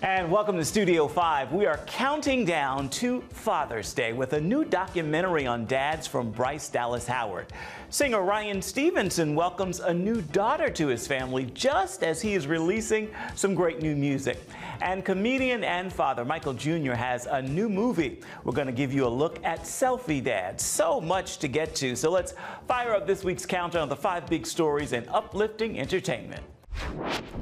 And welcome to Studio 5. We are counting down to Father's Day with a new documentary on dads from Bryce Dallas Howard. Singer Ryan Stevenson welcomes a new daughter to his family just as he is releasing some great new music. And comedian and father Michael Jr. has a new movie. We're going to give you a look at Selfie Dad. So much to get to. So let's fire up this week's countdown of the 5 big stories in uplifting entertainment.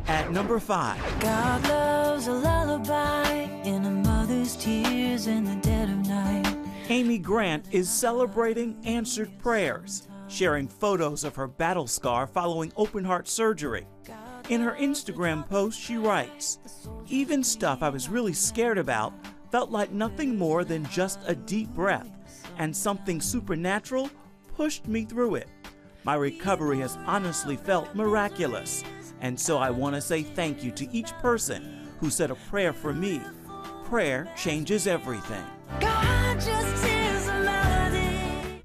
At number 5. God loves a lullaby in a mother's tears in the dead of night. Amy Grant is celebrating answered prayers, sharing photos of her battle scar following open heart surgery. In her Instagram post, she writes, "Even stuff I was really scared about felt like nothing more than just a deep breath, and something supernatural pushed me through it. My recovery has honestly felt miraculous. And so I want to say thank you to each person who said a prayer for me. Prayer changes everything." God just is a melody.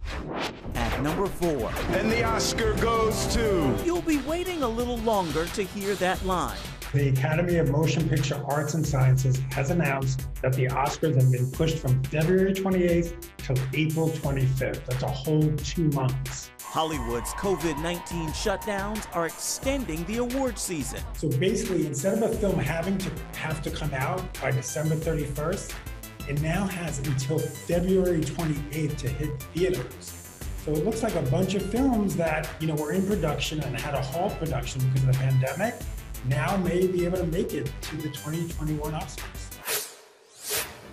At number 4. And the Oscar goes to... You'll be waiting a little longer to hear that line. The Academy of Motion Picture Arts and Sciences has announced that the Oscars have been pushed from February 28th till April 25th. That's a whole 2 months. Hollywood's COVID-19 shutdowns are extending the award season. So basically, instead of a film having to come out by December 31st, it now has until February 28th to hit theaters. So it looks like a bunch of films that, were in production and had a halt production because of the pandemic, now may be able to make it to the 2021 Oscars.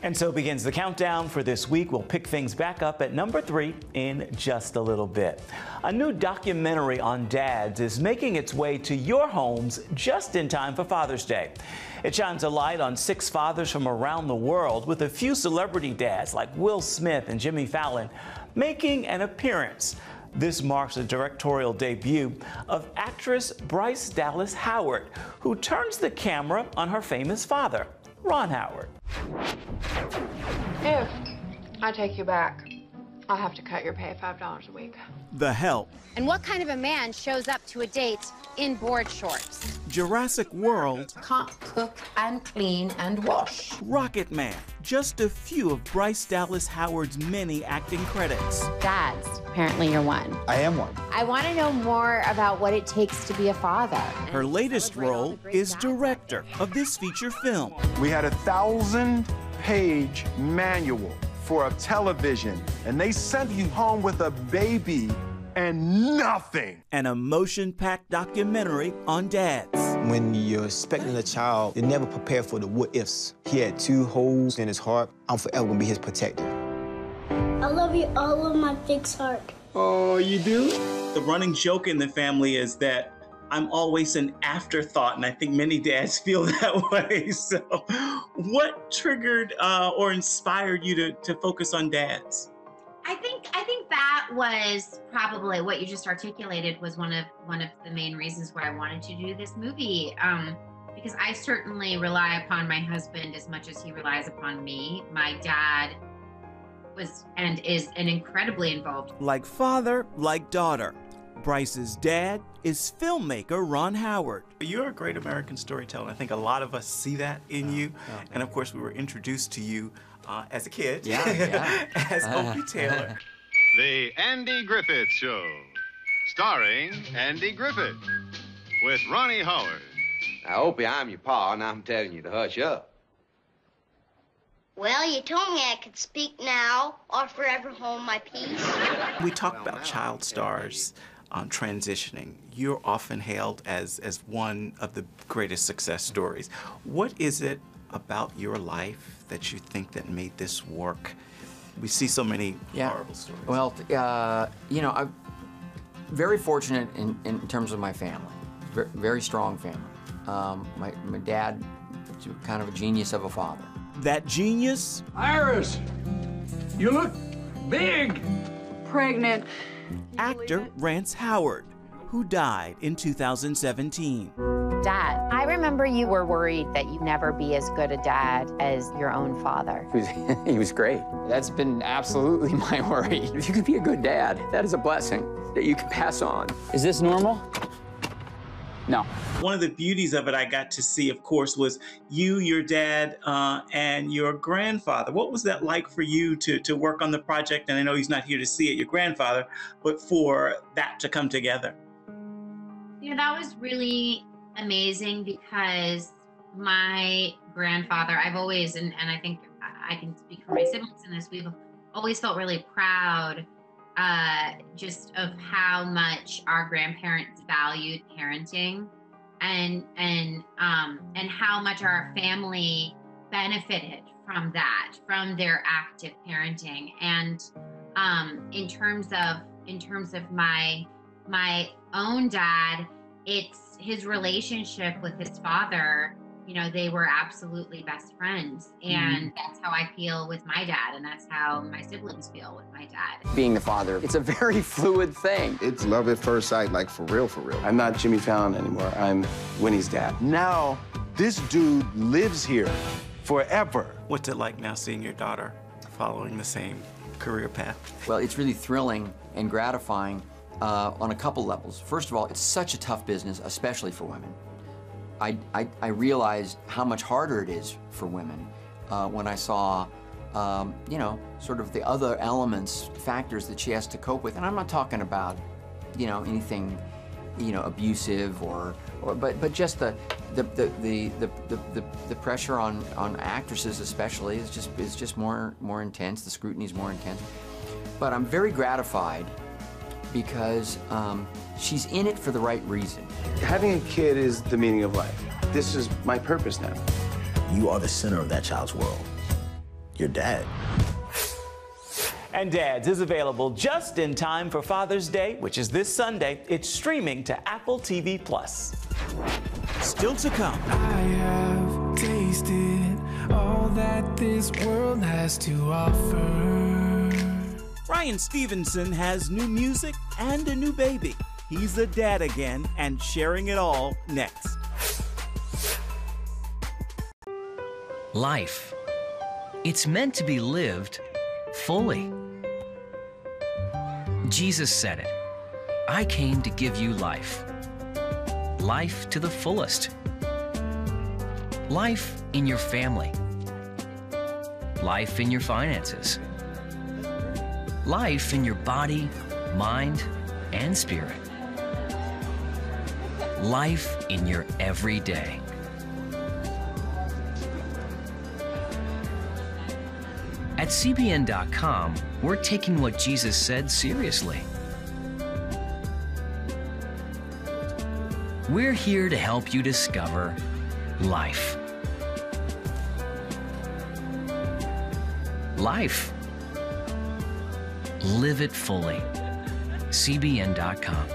And so begins the countdown for this week. We'll pick things back up at number 3 in just a little bit. A new documentary on dads is making its way to your homes just in time for Father's Day. It shines a light on 6 fathers from around the world, with a few celebrity dads like Will Smith and Jimmy Fallon making an appearance. This marks the directorial debut of actress Bryce Dallas Howard, who turns the camera on her famous father, Ron Howard. If I take you back, I'll have to cut your pay $5 a week. The Help. And what kind of a man shows up to a date in board shorts? Jurassic World. Can't cook and clean and wash. Rocket Man. Just a few of Bryce Dallas Howard's many acting credits. Dads, apparently you're one. I am one. I want to know more about what it takes to be a father. Her latest role is director of this feature film. We had a 1,000-page manual for a television, and they sent you home with a baby and nothing. An emotion-packed documentary on dads. When you're expecting a child, you're never prepared for the what-ifs. He had 2 holes in his heart. I'm forever gonna be his protector. I love you all of my big heart. Oh, you do? The running joke in the family is that I'm always an afterthought, and I think many dads feel that way. So what triggered or inspired you to focus on dads? I think that was probably what you just articulated was one of the main reasons why I wanted to do this movie. Because I certainly rely upon my husband as much as he relies upon me. My dad was and is an incredibly involved. Like father, like daughter. Bryce's dad is filmmaker Ron Howard. You're a great American storyteller. I think a lot of us see that in you. And of course, we were introduced to you as a kid, as Opie Taylor. The Andy Griffith Show, starring Andy Griffith, with Ronnie Howard. Now, Opie, I'm your pa, and I'm telling you to hush up. Well, you told me I could speak now or forever hold my peace. We talk about child stars transitioning. You're often hailed as one of the greatest success stories. What is it about your life that you think that made this work? We see so many horrible stories. Well, I'm very fortunate in terms of my family. Very strong family. My dad was kind of a genius of a father. That genius? Iris, you look big. Pregnant. Actor Rance Howard, who died in 2017. Dad, I remember you were worried that you'd never be as good a dad as your own father. He was great. That's been absolutely my worry. If you could be a good dad, that is a blessing that you can pass on. Is this normal? No. One of the beauties of it I got to see, of course, was you, your dad, and your grandfather. What was that like for you to work on the project? And I know he's not here to see it, your grandfather, but for that to come together. You know, that was really amazing because my grandfather, I've always, and I think I can speak for my siblings in this, we've always felt really proud just of how much our grandparents valued parenting and how much our family benefited from that, from their active parenting. And in terms of my own dad, it's his relationship with his father. You know, they were absolutely best friends. And that's how I feel with my dad. And that's how my siblings feel with my dad. Being the father, it's a very fluid thing. It's love at first sight, like for real, for real. I'm not Jimmy Fallon anymore. I'm Winnie's dad. Now, this dude lives here forever. What's it like now seeing your daughter following the same career path? Well, it's really thrilling and gratifying on a couple levels. First of all, it's such a tough business, especially for women. I realized how much harder it is for women when I saw, you know, sort of the other elements, factors that she has to cope with. And I'm not talking about, you know, anything, you know, abusive but just the pressure on actresses especially is just more intense. The scrutiny is more intense. But I'm very gratified because she's in it for the right reason. Having a kid is the meaning of life. This is my purpose now. You are the center of that child's world. Your dad. And Dads is available just in time for Father's Day, which is this Sunday. It's streaming to Apple TV+. Still to come. I have tasted all that this world has to offer. Ryan Stevenson has new music and a new baby. He's a dad again and sharing it all next. Life. It's meant to be lived fully. Jesus said it. I came to give you life. Life to the fullest. Life in your family. Life in your finances. Life in your body, mind, and spirit. Life in your everyday. At CBN.com, we're taking what Jesus said seriously. We're here to help you discover life. Life. Live it fully. CBN.com.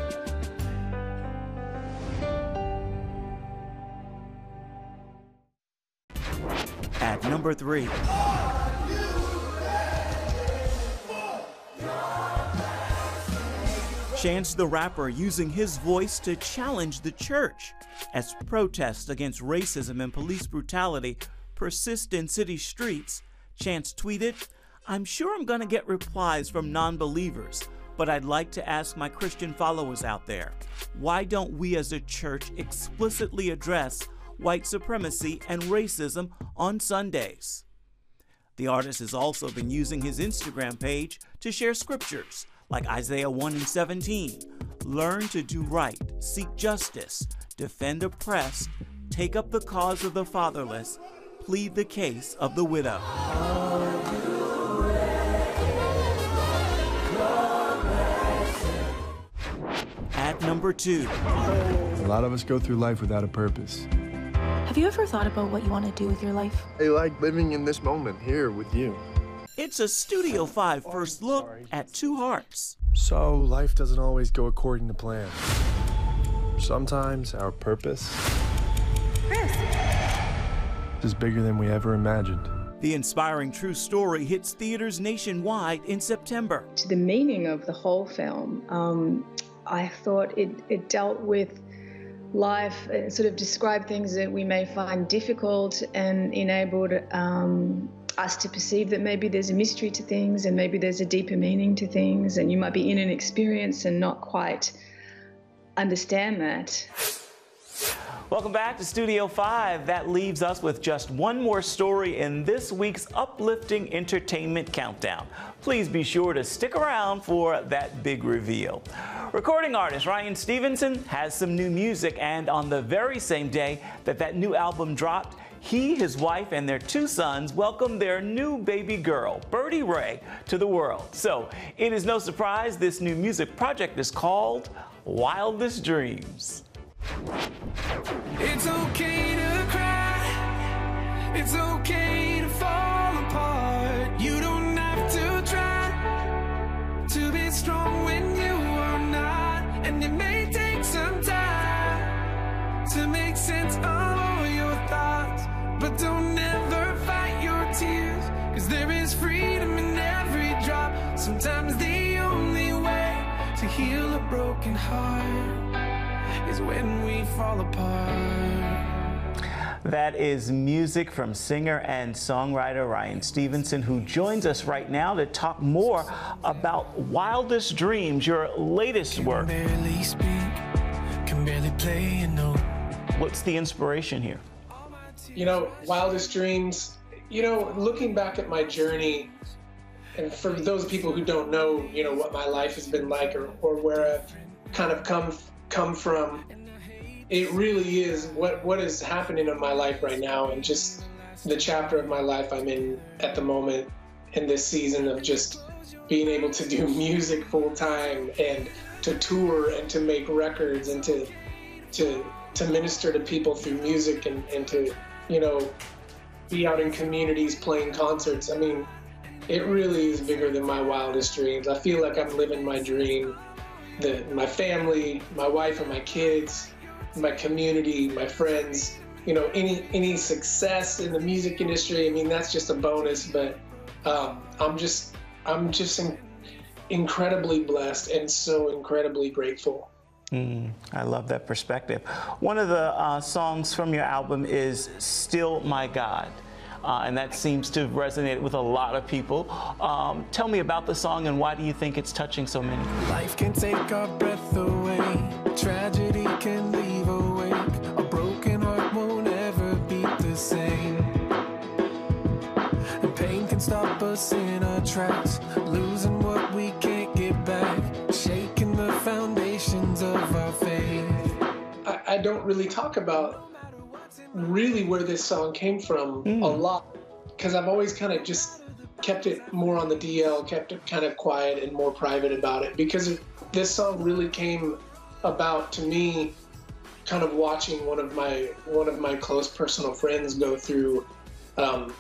At number 3. Chance the Rapper using his voice to challenge the church as protests against racism and police brutality persist in city streets. Chance tweeted, "I'm sure I'm gonna get replies from non-believers, but I'd like to ask my Christian followers out there, why don't we as a church explicitly address white supremacy and racism on Sundays?" The artist has also been using his Instagram page to share scriptures like Isaiah 1:17. Learn to do right, seek justice, defend oppressed, take up the cause of the fatherless, plead the case of the widow. At number 2. A lot of us go through life without a purpose. Have you ever thought about what you want to do with your life? I like living in this moment here with you. It's a Studio 5 first look at Two Hearts. So life doesn't always go according to plan. Sometimes our purpose is bigger than we ever imagined. The inspiring true story hits theaters nationwide in September. To the meaning of the whole film, I thought it dealt with life, sort of described things that we may find difficult and enabled us to perceive that maybe there's a mystery to things and maybe there's a deeper meaning to things, and you might be in an experience and not quite understand that. Welcome back to Studio 5. That leaves us with just one more story in this week's uplifting entertainment countdown. Please be sure to stick around for that big reveal. Recording artist Ryan Stevenson has some new music, and on the very same day that new album dropped, he, his wife, and their 2 sons welcomed their new baby girl, Birdie Ray, to the world. So it is no surprise this new music project is called Wildest Dreams. It's okay to cry. It's okay to fall apart. You don't have to try to be strong when you are not. And it may take some time to make sense of all your thoughts. But don't ever fight your tears, 'cause there is freedom in every drop. Sometimes the only way to heal a broken heart is when we fall apart. That is music from singer and songwriter Ryan Stevenson, who joins us right now to talk more about Wildest Dreams, your latest work. Can barely speak, can barely play a note. What's the inspiration here? You know, Wildest Dreams, you know, looking back at my journey, and for those people who don't know, you know, what my life has been like or where I've kind of come from, it really is what is happening in my life right now, and just the chapter of my life I'm in at the moment in this season of just being able to do music full time and to tour and to make records and to minister to people through music and to, you know, be out in communities playing concerts. I mean, it really is bigger than my wildest dreams. I feel like I'm living my dream. My family, my wife and my kids, my community, my friends, you know, any success in the music industry, I mean, that's just a bonus, but I'm just incredibly blessed and so incredibly grateful. I love that perspective. One of the songs from your album is Still My God. And that seems to resonate with a lot of people. Tell me about the song, and why do you think it's touching so many? Life can take our breath away. Tragedy can leave awake. A broken heart won't ever beat the same. And pain can stop us in our tracks, losing what we can't get back, shaking the foundations of our faith. I don't really talk about really where this song came from a lot, because I've always kind of just kept it more on the DL, kept it kind of quiet and more private about it, because this song really came about to me kind of watching one of my close personal friends go through a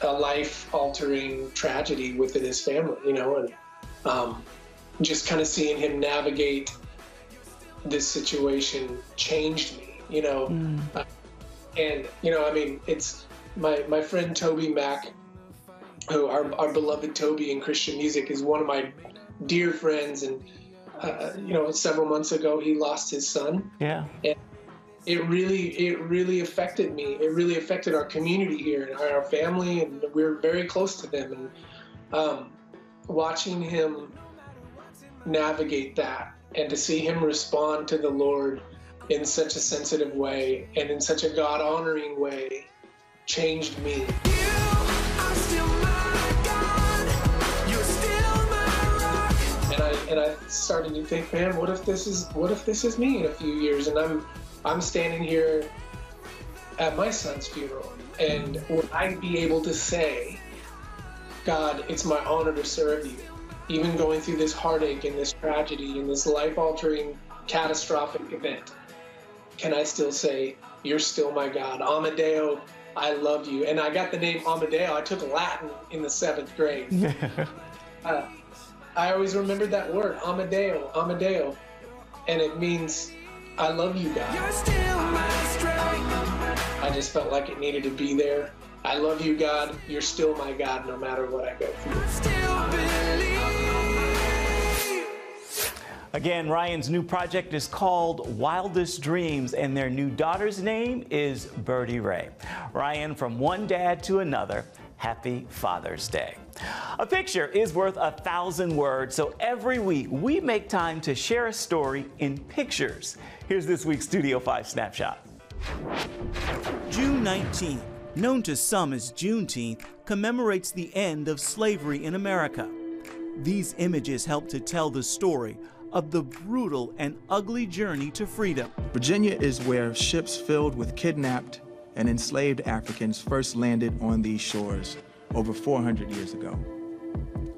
life-altering tragedy within his family, you know, and just kind of seeing him navigate this situation changed me, you know. And, you know, I mean, it's my friend Toby Mack, who our beloved Toby in Christian music, is one of my dear friends. And, you know, several months ago, he lost his son. Yeah. And it really affected me. It really affected our community here and our family, and we're very close to them. And watching him navigate that and to see him respond to the Lord in such a sensitive way and in such a God-honoring way changed me. And I started to think, man, what if this is me in a few years, and I'm standing here at my son's funeral, and would I be able to say, God, it's my honor to serve you, even going through this heartache and this tragedy and this life-altering catastrophic event? Can I still say, you're still my God? Amadeo, I love you. And I got the name Amadeo. I took Latin in the 7th grade. I always remembered that word, Amadeo, Amadeo. And it means, I love you, God. You're still my strength. I just felt like it needed to be there. I love you, God. You're still my God, no matter what I go through. I still believe. Again, Ryan's new project is called Wildest Dreams, and their new daughter's name is Birdie Ray. Ryan, from one dad to another, happy Father's Day. A picture is worth 1,000 words, so every week we make time to share a story in pictures. Here's this week's Studio 5 Snapshot. June 19th, known to some as Juneteenth, commemorates the end of slavery in America. These images help to tell the story of the brutal and ugly journey to freedom. Virginia is where ships filled with kidnapped and enslaved Africans first landed on these shores over 400 years ago.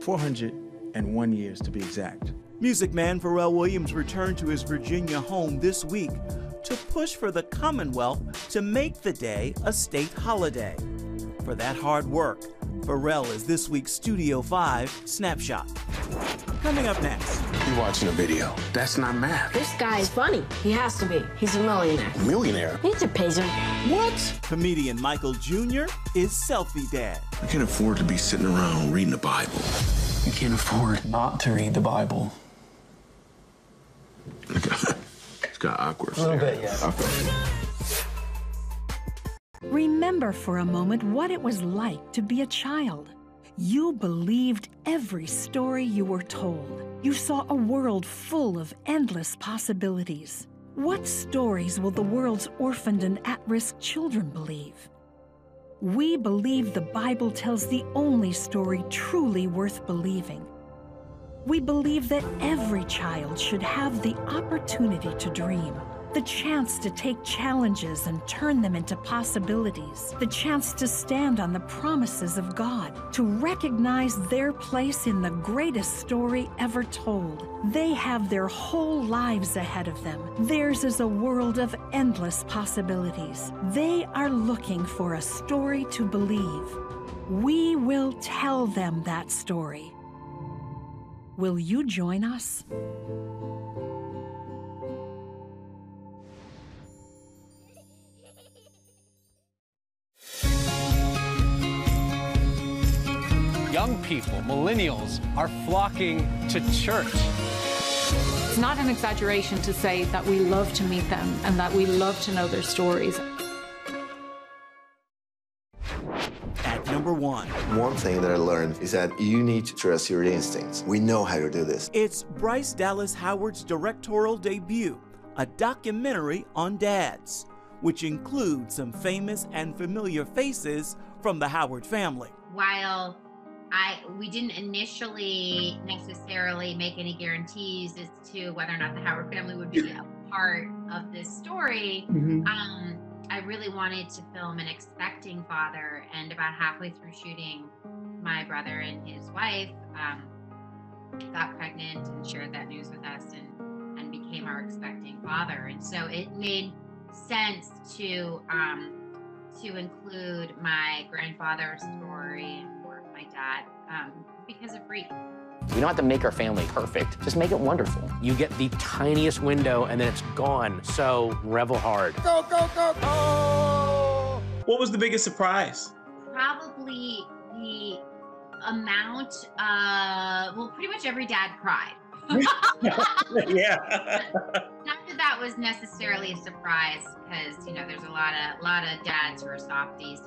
401 years to be exact. Music man Pharrell Williams returned to his Virginia home this week to push for the Commonwealth to make the day a state holiday. For that hard work, Pharrell is this week's Studio 5 Snapshot. Coming up next. You watching a video. That's not math. This guy is funny. He has to be. He's a millionaire. Millionaire? He's a peasant. What? Comedian Michael Jr. is Selfie Dad. I can't afford to be sitting around reading the Bible. You can't afford not to read the Bible. It's got awkward. A little bit, yeah. Okay. Remember for a moment what it was like to be a child. You believed every story you were told. You saw a world full of endless possibilities. What stories will the world's orphaned and at-risk children believe? We believe the Bible tells the only story truly worth believing. We believe that every child should have the opportunity to dream, the chance to take challenges and turn them into possibilities, the chance to stand on the promises of God, to recognize their place in the greatest story ever told. They have their whole lives ahead of them. Theirs is a world of endless possibilities. They are looking for a story to believe. We will tell them that story. Will you join us? Young people, millennials, are flocking to church. It's not an exaggeration to say that we love to meet them and that we love to know their stories. At number 1. One thing that I learned is that you need to trust your instincts. We know how to do this. It's Bryce Dallas Howard's directorial debut, a documentary on dads, which includes some famous and familiar faces from the Howard family. While we didn't initially necessarily make any guarantees as to whether or not the Howard family would be a part of this story, I really wanted to film an expecting father, and about halfway through shooting, my brother and his wife got pregnant and shared that news with us and became our expecting father. And so it made sense to include my grandfather's story or my dad because of grief. We don't have to make our family perfect, just make it wonderful. You get the tiniest window and then it's gone, so revel hard. Go, go, go, go! What was the biggest surprise? Probably the amount of, well, pretty much every dad cried. Yeah. Not that that was necessarily a surprise, because there's a lot of dads who are softies.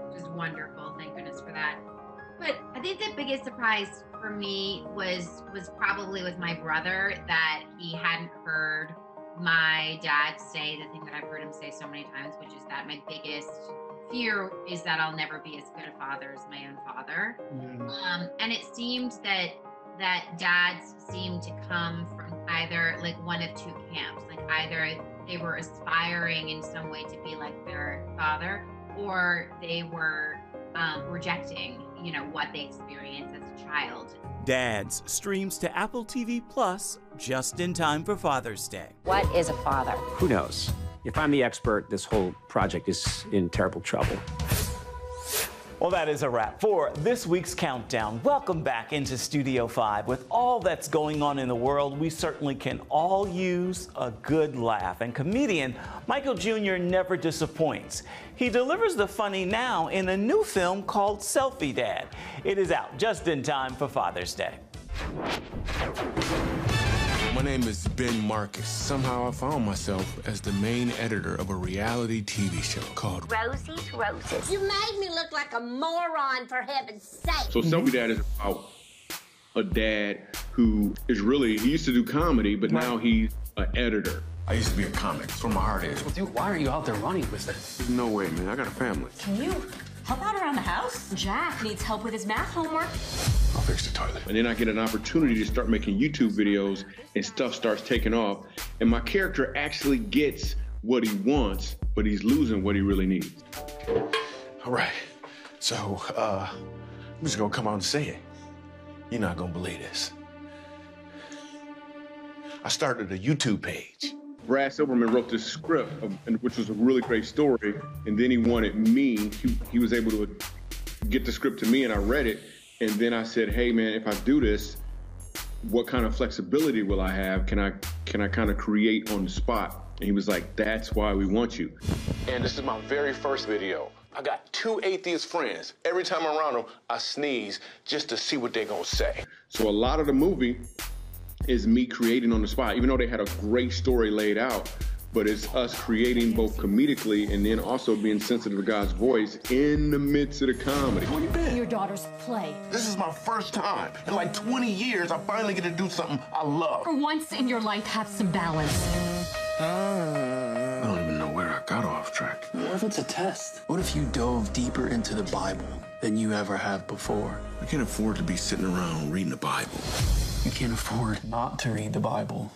Which is wonderful, thank goodness for that. But I think the biggest surprise for me was probably with my brother, that he hadn't heard my dad say the thing that I've heard him say so many times, which is that my biggest fear is that I'll never be as good a father as my own father. And it seemed that dads seemed to come from either like one of two camps, like either they were aspiring in some way to be like their father, or they were rejecting, what they experienced as a child. Dads streams to Apple TV Plus just in time for Father's Day. What is a father? Who knows? If I'm the expert, this whole project is in terrible trouble. Well, that is a wrap for this week's Countdown. Welcome back into Studio 5. With all that's going on in the world, we certainly can all use a good laugh. And comedian Michael Jr. never disappoints. He delivers the funny now in a new film called Selfie Dad. It is out just in time for Father's Day. My name is Ben Marcus. Somehow I found myself as the main editor of a reality TV show called Rosie's Roses. You made me look like a moron, for heaven's sake. So Selfie Dad is about a dad who is he used to do comedy, but now he's an editor. I used to be a comic. That's where my heart is. Well, dude, why are you out there running with it? There's no way, man. I got a family. Can you help out around the house? Jack needs help with his math homework. I'll fix the toilet. And then I get an opportunity to start making YouTube videos and stuff starts taking off. And my character actually gets what he wants, but he's losing what he really needs. All right. So, I'm just gonna come out and say it. You're not gonna believe this. I started a YouTube page. Brad Silverman wrote this script, which was a really great story, and then he wanted me. He was able to get the script to me, and I read it, and then I said, hey, man, if I do this, what kind of flexibility will I have? Can I kind of create on the spot? And he was like, that's why we want you. And this is my very first video. I got 2 atheist friends. Every time I'm around them, I sneeze just to see what they're gonna say. So a lot of the movie is me creating on the spot, even though they had a great story laid out, but it's us creating both comedically and then also being sensitive to God's voice in the midst of the comedy. Where you been? Your daughter's play. This is my first time. In like 20 years, I finally get to do something I love. For once in your life, have some balance. I don't even know where I got off track. What if it's a test? What if you dove deeper into the Bible than you ever have before? I can't afford to be sitting around reading the Bible. You can't afford not to read the Bible.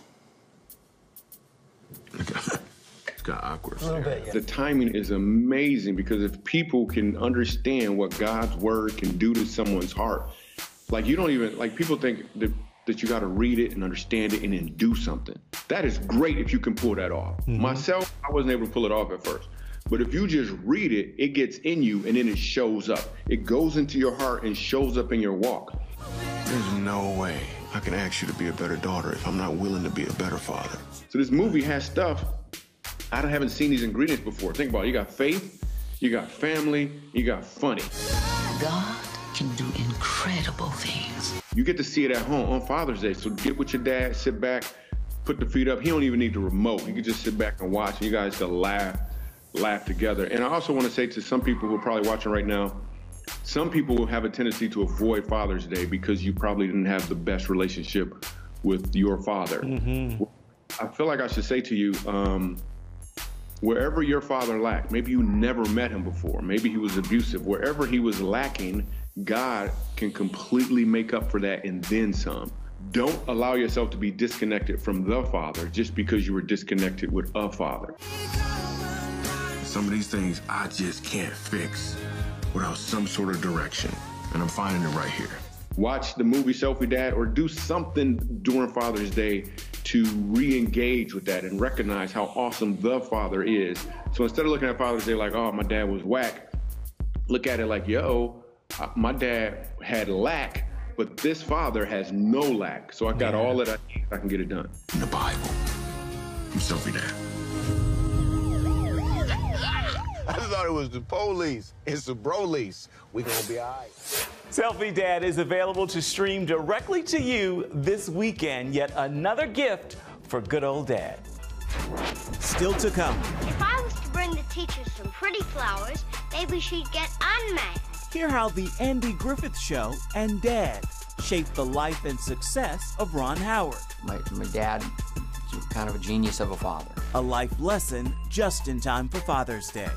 It's got awkward. A little bit, yeah. The timing is amazing because if people can understand what God's word can do to someone's heart, like you don't even, like people think that you got to read it and understand it and then do something. That is great if you can pull that off. Mm-hmm. Myself, I wasn't able to pull it off at first. But if you just read it, it gets in you and then it shows up. It goes into your heart and shows up in your walk. There's no way I can ask you to be a better daughter if I'm not willing to be a better father. So this movie has stuff, I haven't seen these ingredients before. Think about it. You got faith, you got family, you got funny. God can do incredible things. You get to see it at home on Father's Day. So get with your dad, sit back, put the feet up. He don't even need the remote. You can just sit back and watch and you guys can laugh together. And I also want to say to some people who are probably watching right now, some people will have a tendency to avoid Father's Day because you probably didn't have the best relationship with your father. Mm-hmm. I feel like I should say to you, wherever your father lacked, maybe you never met him before, maybe he was abusive, wherever he was lacking, God can completely make up for that and then some. Don't allow yourself to be disconnected from the Father just because you were disconnected with a father. Some of these things I just can't fix without some sort of direction, and I'm finding it right here. Watch the movie Selfie Dad or do something during Father's Day to re-engage with that and recognize how awesome the Father is. So instead of looking at Father's Day like, oh, my dad was whack, look at it like, yo, my dad had lack, but this Father has no lack. So I got all that I need, I can get it done. In the Bible, I'm Selfie Dad. I thought it was the police. It's the brolies. We gonna be all right. Selfie Dad is available to stream directly to you this weekend. Yet another gift for good old Dad. Still to come. If I was to bring the teacher some pretty flowers, maybe she'd get unmad. Hear how the Andy Griffith Show and Dad shaped the life and success of Ron Howard. My dad was kind of a genius of a father. A life lesson just in time for Father's Day.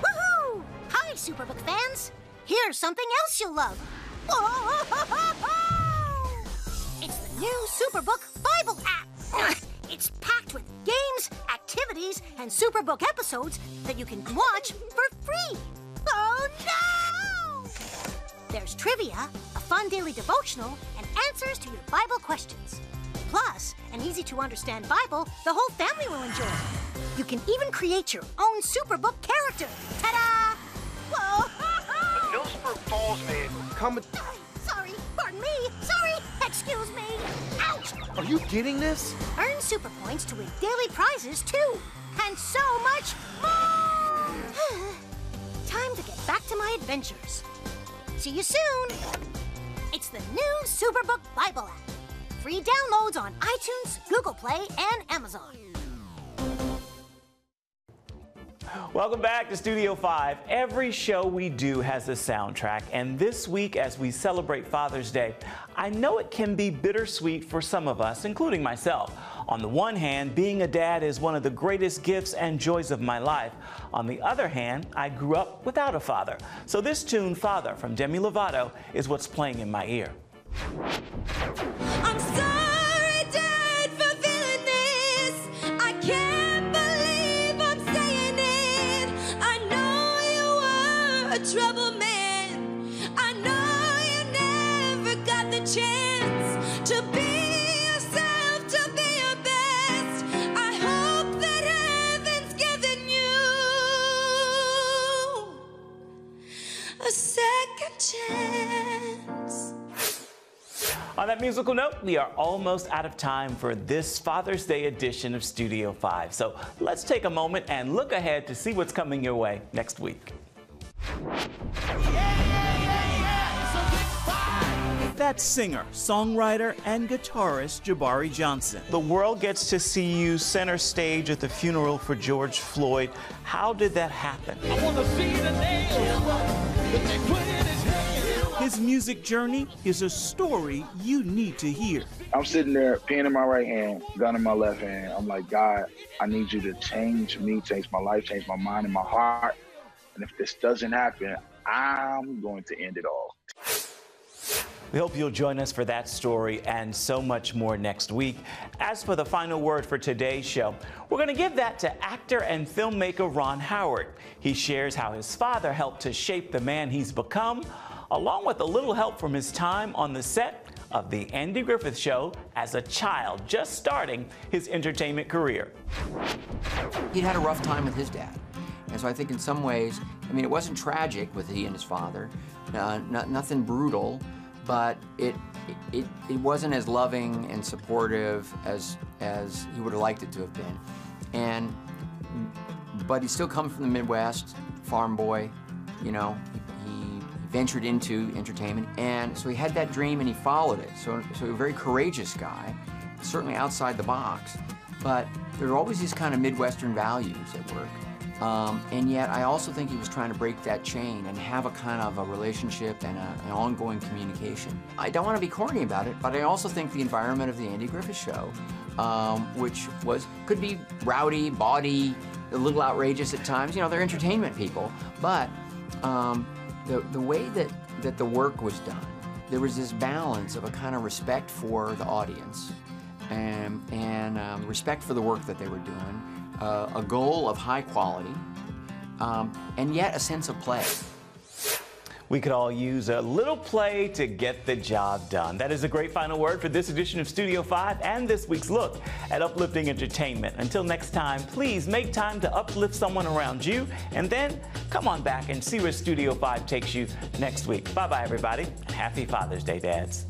Woohoo! Hi, Superbook fans. Here's something else you'll love. Whoa! It's the new Superbook Bible app. It's packed with games, activities, and Superbook episodes that you can watch for free. Oh, no! There's trivia, a fun daily devotional, and answers to your Bible questions. Plus, an easy-to-understand Bible the whole family will enjoy. You can even create your own Superbook character. Ta-da! Whoa! Millsburg Falls man coming. Sorry, pardon me. Sorry, excuse me. Ouch! Are you getting this? Earn super points to win daily prizes, too. And so much more! Time to get back to my adventures. See you soon. It's the new Superbook Bible app. Free downloads on iTunes, Google Play, and Amazon. Welcome back to Studio 5. Every show we do has a soundtrack, and this week as we celebrate Father's Day, I know it can be bittersweet for some of us, including myself. On the one hand, being a dad is one of the greatest gifts and joys of my life. On the other hand, I grew up without a father. So this tune, Father, from Demi Lovato, is what's playing in my ear. I'm sorry, Dad, for feeling this. I can't believe I'm saying it. I know you were a trouble man. I know you never got the chance to be yourself, to be your best. I hope that heaven's given you a second chance. On that musical note, we are almost out of time for this Father's Day edition of Studio 5. So let's take a moment and look ahead to see what's coming your way next week. That's singer, songwriter, and guitarist Jabari Johnson. The world gets to see you center stage at the funeral for George Floyd. How did that happen? I want to see the nails that they put in his hand. His music journey is a story you need to hear. I'm sitting there, pen in my right hand, gun in my left hand. I'm like, God, I need you to change me, change my life, change my mind and my heart. And if this doesn't happen, I'm going to end it all. We hope you'll join us for that story and so much more next week. As for the final word for today's show, we're going to give that to actor and filmmaker Ron Howard. He shares how his father helped to shape the man he's become, along with a little help from his time on the set of The Andy Griffith Show as a child, just starting his entertainment career. He'd had a rough time with his dad. And so I think in some ways, I mean, it wasn't tragic with he and his father, nothing brutal, but it wasn't as loving and supportive as he would have liked it to have been. But he still comes from the Midwest, farm boy, you know, he ventured into entertainment, and so he had that dream and he followed it. So a very courageous guy, certainly outside the box, but there are always these kind of Midwestern values at work. And yet I also think he was trying to break that chain and have a kind of a relationship and an ongoing communication. I don't want to be corny about it, but I also think the environment of the Andy Griffith Show, which could be rowdy, bawdy, a little outrageous at times. You know, they're entertainment people, but the way that the work was done, there was this balance of a kind of respect for the audience and respect for the work that they were doing. A goal of high quality, and yet a sense of play. We could all use a little play to get the job done. That is a great final word for this edition of Studio 5 and this week's look at uplifting entertainment. Until next time, please make time to uplift someone around you, and then come on back and see where Studio 5 takes you next week. Bye-bye, everybody, and happy Father's Day, dads.